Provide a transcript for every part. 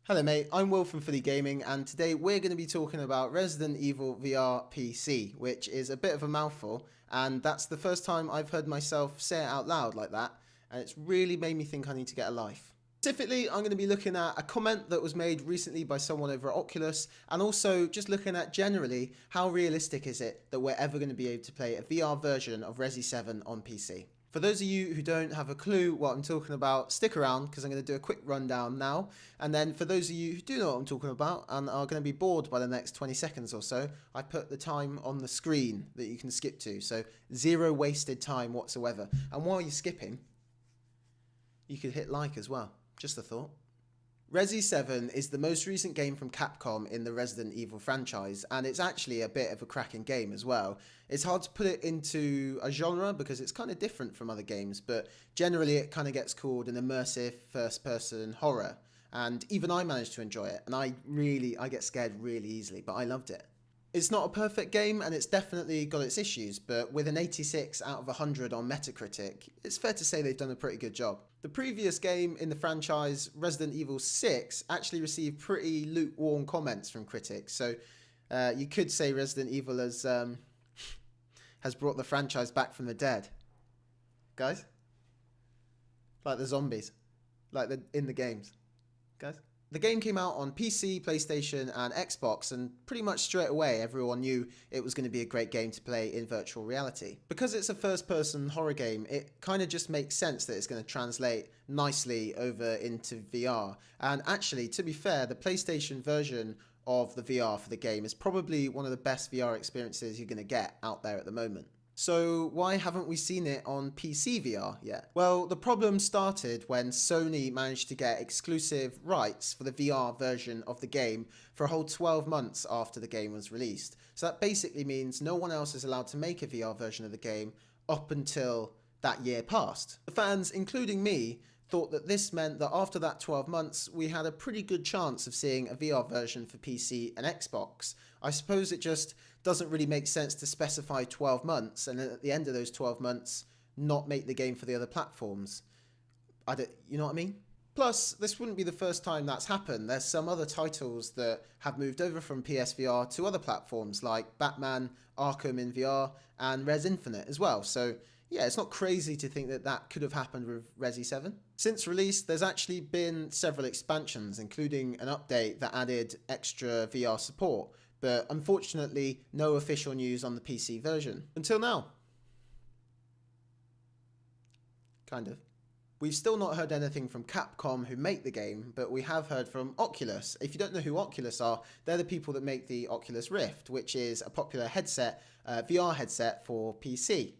Hello mate, I'm Will from Philly Gaming, and today we're going to be talking about Resident Evil VR PC, which is a bit of a mouthful, and that's the first time I've heard myself say it out loud like that, and it's really made me think I need to get a life. Specifically, I'm going to be looking at a comment that was made recently by someone over at Oculus, and also just looking at generally how realistic is it that we're ever going to be able to play a VR version of Resi 7 on PC. For those of you who don't have a clue what I'm talking about, stick around because I'm going to do a quick rundown now. And then for those of you who do know what I'm talking about and are going to be bored by the next 20 seconds or so, I put the time on the screen that you can skip to. So 0 wasted time whatsoever. And while you're skipping, you could hit like as well. Just a thought. Resi 7 is the most recent game from Capcom in the Resident Evil franchise, and it's actually a bit of a cracking game as well. It's hard to put it into a genre because it's kind of different from other games, but generally it kind of gets called an immersive first-person horror, and even I managed to enjoy it, and I get scared really easily, but I loved it. It's not a perfect game, and it's definitely got its issues, but with an 86 out of 100 on Metacritic, it's fair to say they've done a pretty good job. The previous game in the franchise, Resident Evil 6, actually received pretty lukewarm comments from critics, so you could say Resident Evil has brought the franchise back from the dead. Guys? Like the zombies. Like in the games. Guys? The game came out on PC, PlayStation and Xbox, and pretty much straight away everyone knew it was going to be a great game to play in virtual reality. Because it's a first-person horror game, it kind of just makes sense that it's going to translate nicely over into VR. And actually, to be fair, the PlayStation version of the VR for the game is probably one of the best VR experiences you're going to get out there at the moment. So why haven't we seen it on PC VR yet? Well, the problem started when Sony managed to get exclusive rights for the VR version of the game for a whole 12 months after the game was released. So that basically means no one else is allowed to make a VR version of the game up until that year passed. The fans, including me, thought that this meant that after that 12 months, we had a pretty good chance of seeing a VR version for PC and Xbox. I suppose it just doesn't really make sense to specify 12 months and then at the end of those 12 months not make the game for the other platforms. You know what I mean? Plus, this wouldn't be the first time that's happened. There's some other titles that have moved over from PSVR to other platforms like Batman, Arkham in VR and Res Infinite as well. So yeah, it's not crazy to think that that could have happened with Resi 7. Since release, there's actually been several expansions, including an update that added extra VR support, but unfortunately, no official news on the PC version. Until now. Kind of. We've still not heard anything from Capcom who make the game, but we have heard from Oculus. If you don't know who Oculus are, they're the people that make the Oculus Rift, which is a popular headset, VR headset for PC.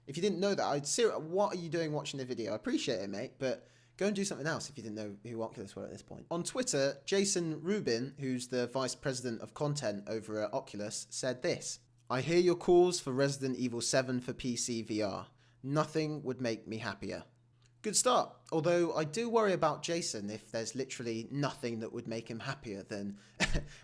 If you didn't know that, what are you doing watching the video? I appreciate it, mate, but go and do something else if you didn't know who Oculus were at this point. On Twitter, Jason Rubin, who's the Vice President of Content over at Oculus, said this: "I hear your calls for Resident Evil 7 for PC VR. Nothing would make me happier." Good start, although I do worry about Jason if there's literally nothing that would make him happier than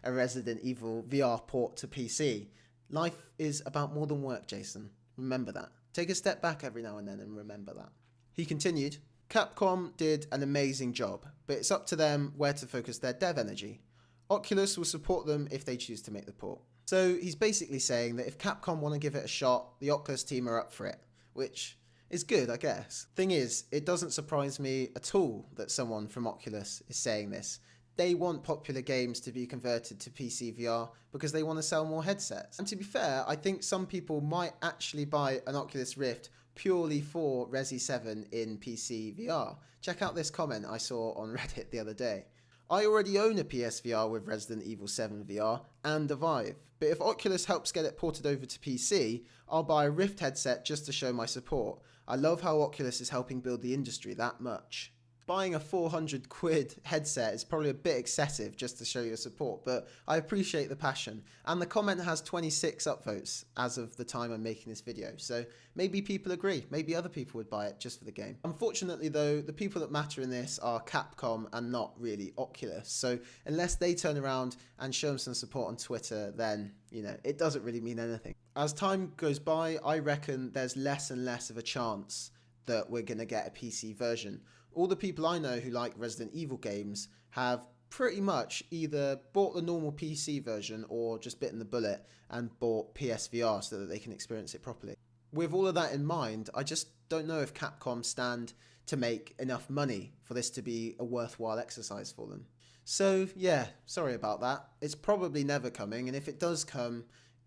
a Resident Evil VR port to PC. Life is about more than work, Jason. Remember that. Take a step back every now and then and remember that. He continued, "Capcom did an amazing job, but it's up to them where to focus their dev energy. Oculus will support them if they choose to make the port." So he's basically saying that if Capcom want to give it a shot, the Oculus team are up for it, which is good, I guess. Thing is, it doesn't surprise me at all that someone from Oculus is saying this. They want popular games to be converted to PC VR because they want to sell more headsets. And to be fair, I think some people might actually buy an Oculus Rift purely for Resi 7 in PC VR. Check out this comment I saw on Reddit the other day. "I already own a PSVR with Resident Evil 7 VR and a Vive, but if Oculus helps get it ported over to PC, I'll buy a Rift headset just to show my support. I love how Oculus is helping build the industry that much." Buying a 400 quid headset is probably a bit excessive just to show your support, but I appreciate the passion. And the comment has 26 upvotes as of the time I'm making this video, so maybe people agree. Maybe other people would buy it just for the game. Unfortunately though, the people that matter in this are Capcom and not really Oculus, so unless they turn around and show them some support on Twitter, then, you know, it doesn't really mean anything. As time goes by, I reckon there's less and less of a chance that we're going to get a PC version. All the people I know who like Resident Evil games have pretty much either bought the normal PC version or just bitten the bullet and bought PSVR so that they can experience it properly. With all of that in mind, I just don't know if Capcom stand to make enough money for this to be a worthwhile exercise for them. So yeah, sorry about that. It's probably never coming, and if it does come,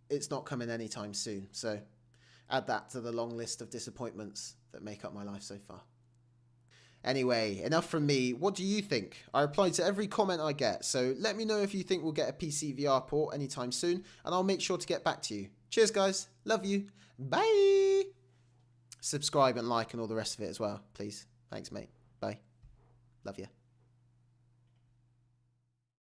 it's not coming anytime soon. So add that to the long list of disappointments that make up my life so far. Anyway, enough from me. What do you think? I reply to every comment I get, so let me know if you think we'll get a PC VR port anytime soon, and I'll make sure to get back to you. Cheers, guys. Love you. Bye. Subscribe and like and all the rest of it as well, please. Thanks, mate. Bye. Love you.